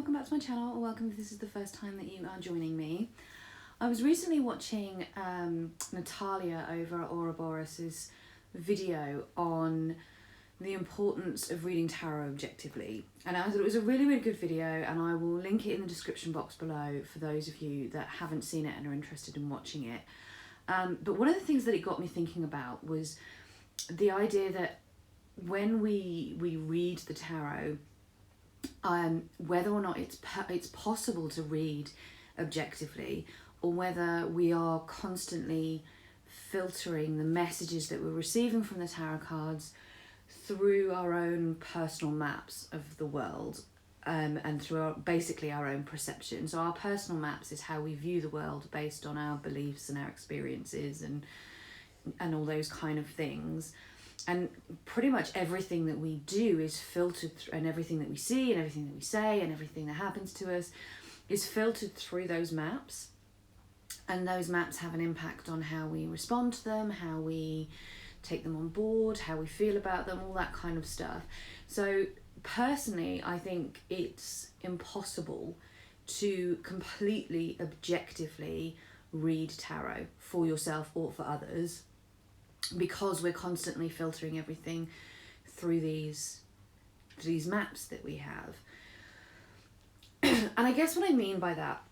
welcome back to my channel, or welcome if this is the first time that you are joining me. I was recently watching Natalia over at Ouroboros' video on the importance of reading tarot objectively, and I thought it was a really good video, and I will link it in the description box below for those of you that haven't seen it and are interested in watching it. But one of the things that it got me thinking about was the idea that when we read the tarot, whether or not it's possible to read objectively, or whether we are constantly filtering the messages that we're receiving from the tarot cards through our own personal maps of the world, and through basically our own perception. So our personal maps is how we view the world based on our beliefs and our experiences and all those kind of things. And pretty much everything that we do is filtered through, and everything that we see and everything that we say and everything that happens to us is filtered through those maps. And those maps have an impact on how we respond to them, how we take them on board, how we feel about them, all that kind of stuff. So personally, I think it's impossible to completely objectively read tarot for yourself or for others, because we're constantly filtering everything through these maps that we have. And I guess what I mean by that,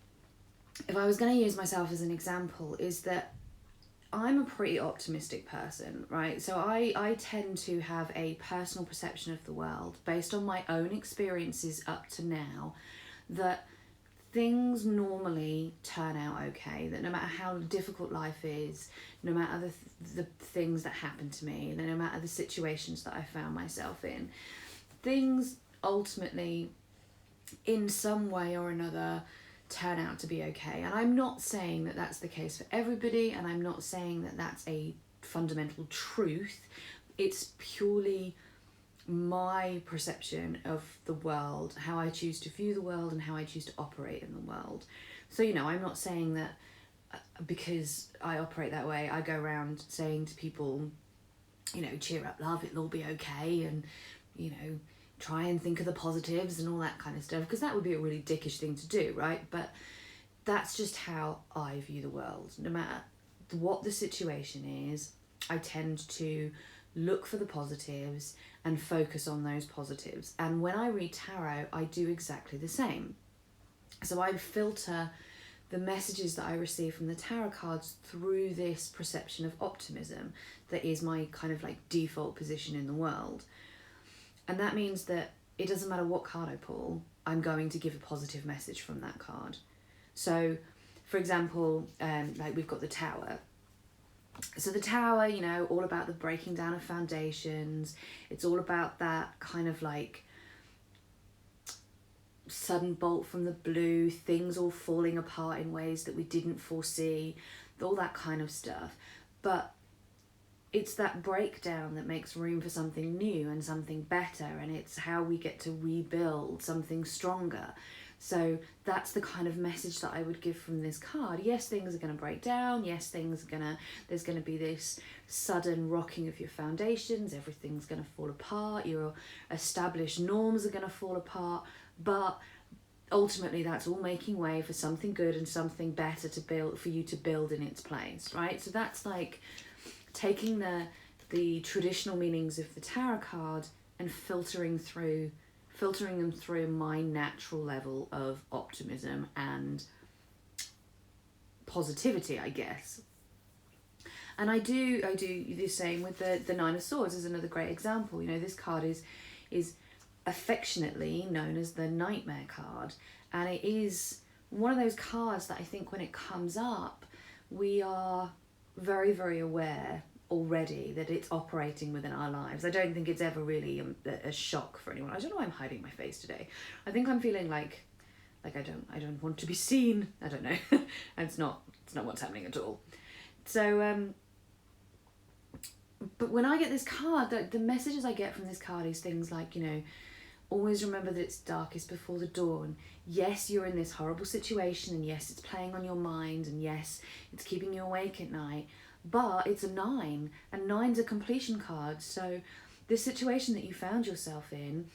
if I was going to use myself as an example, is that I'm a pretty optimistic person, right? So I tend to have a personal perception of the world based on my own experiences up to now, that things normally turn out okay, that no matter how difficult life is, no matter the things that happen to me, no matter the situations that I found myself in, things ultimately, in some way or another, turn out to be okay. And I'm not saying that that's the case for everybody, and I'm not saying that that's a fundamental truth. It's purely my perception of the world, how I choose to view the world and how I choose to operate in the world. So, I'm not saying that because I operate that way, I go around saying to people, cheer up, love, it'll all be okay, and, try and think of the positives and all that kind of stuff, because that would be a really dickish thing to do, right? But that's just how I view the world. No matter what the situation is, I tend to look for the positives and focus on those positives. And when I read tarot, I do exactly the same. So I filter the messages that I receive from the tarot cards through this perception of optimism that is my kind of like default position in the world. And that means that it doesn't matter what card I pull, I'm going to give a positive message from that card. So, for example, like we've got the Tower. So the Tower, all about the breaking down of foundations. It's all about that kind of like sudden bolt from the blue, things all falling apart in ways that we didn't foresee, all that kind of stuff. But it's that breakdown that makes room for something new and something better, and it's how we get to rebuild something stronger. So that's the kind of message that I would give from this card. Yes, things are going to break down. Yes, there's going to be this sudden rocking of your foundations. Everything's going to fall apart. Your established norms are going to fall apart. But ultimately, that's all making way for something good and something better for you to build in its place, right? So that's like taking the traditional meanings of the tarot card and filtering them through my natural level of optimism and positivity, I guess. And I do the same with the Nine of Swords as another great example. This card is affectionately known as the Nightmare card, and it is one of those cards that I think when it comes up, we are very, very aware already that it's operating within our lives. I don't think it's ever really a shock for anyone. I don't know why I'm hiding my face today. I think I'm feeling like I don't want to be seen. I don't know. And it's not what's happening at all. So but when I get this card, the messages I get from this card is things like, always remember that it's darkest before the dawn. Yes, you're in this horrible situation, and yes, it's playing on your mind, and yes, it's keeping you awake at night, but it's a 9, and 9's a completion card. So this situation that you found yourself in,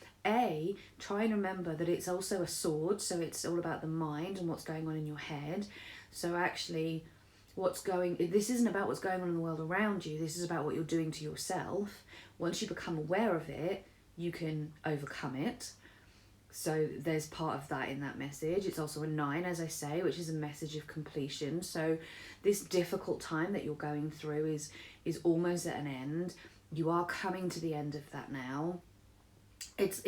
try and remember that it's also a sword, so it's all about the mind and what's going on in your head. So actually, this isn't about what's going on in the world around you, this is about what you're doing to yourself. Once you become aware of it, you can overcome it. So there's part of that in that message. It's also a 9, as I say, which is a message of completion. So this difficult time that you're going through is almost at an end. You are coming to the end of that now. It's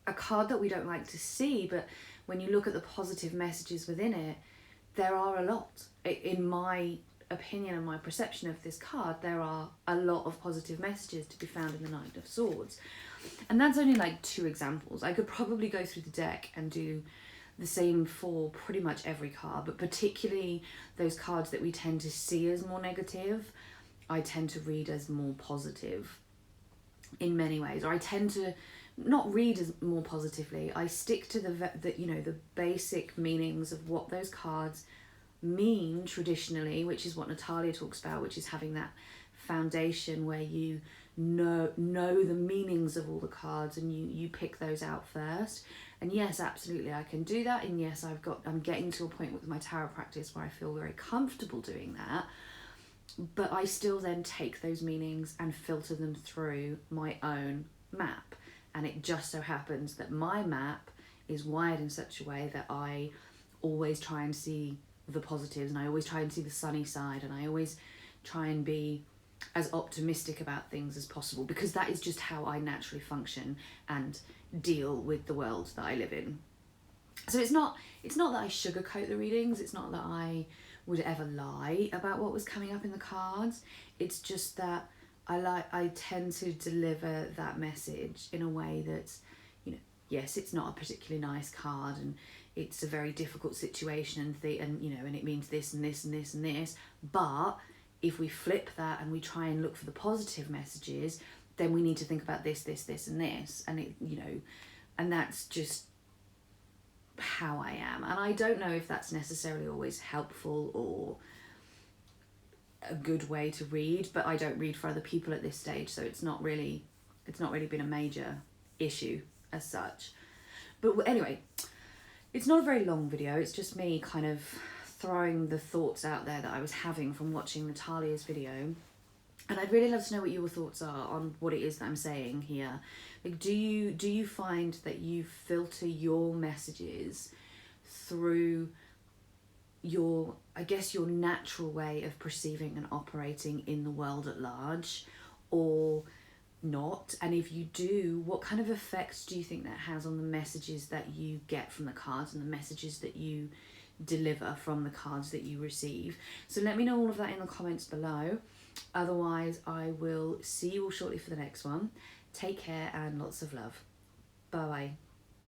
a card that we don't like to see, but when you look at the positive messages within it, there are a lot. In my opinion and my perception of this card, there are a lot of positive messages to be found in the Knight of Swords. And that's only like 2 examples. I could probably go through the deck and do the same for pretty much every card, but particularly those cards that we tend to see as more negative, I tend to read as more positive in many ways. Or I tend to not read as more positively. I stick to the basic meanings of what those cards mean traditionally, which is what Natalia talks about, which is having that foundation where you know the meanings of all the cards and you pick those out first. And yes, absolutely, I can do that. And yes, I'm getting to a point with my tarot practice where I feel very comfortable doing that. But I still then take those meanings and filter them through my own map. And it just so happens that my map is wired in such a way that I always try and see the positives, and I always try and see the sunny side, and I always try and be as optimistic about things as possible, because that is just how I naturally function and deal with the world that I live in. So it's not that I sugarcoat the readings, it's not that I would ever lie about what was coming up in the cards. It's just that I tend to deliver that message in a way that's, yes, it's not a particularly nice card, and it's a very difficult situation, and it means this and this and this and this. But if we flip that and we try and look for the positive messages, then we need to think about this, this, this, and this, and that's just how I am. And I don't know if that's necessarily always helpful or a good way to read, but I don't read for other people at this stage, so it's not really been a major issue as such. But anyway, it's not a very long video, it's just me kind of throwing the thoughts out there that I was having from watching Natalia's video. And I'd really love to know what your thoughts are on what it is that I'm saying here. Like, do you find that you filter your messages through your natural way of perceiving and operating in the world at large, or not? And if you do, what kind of effects do you think that has on the messages that you get from the cards and the messages that you deliver from the cards that you receive? So let me know all of that in the comments below. Otherwise, I will see you all shortly for the next one. Take care and lots of love. Bye bye.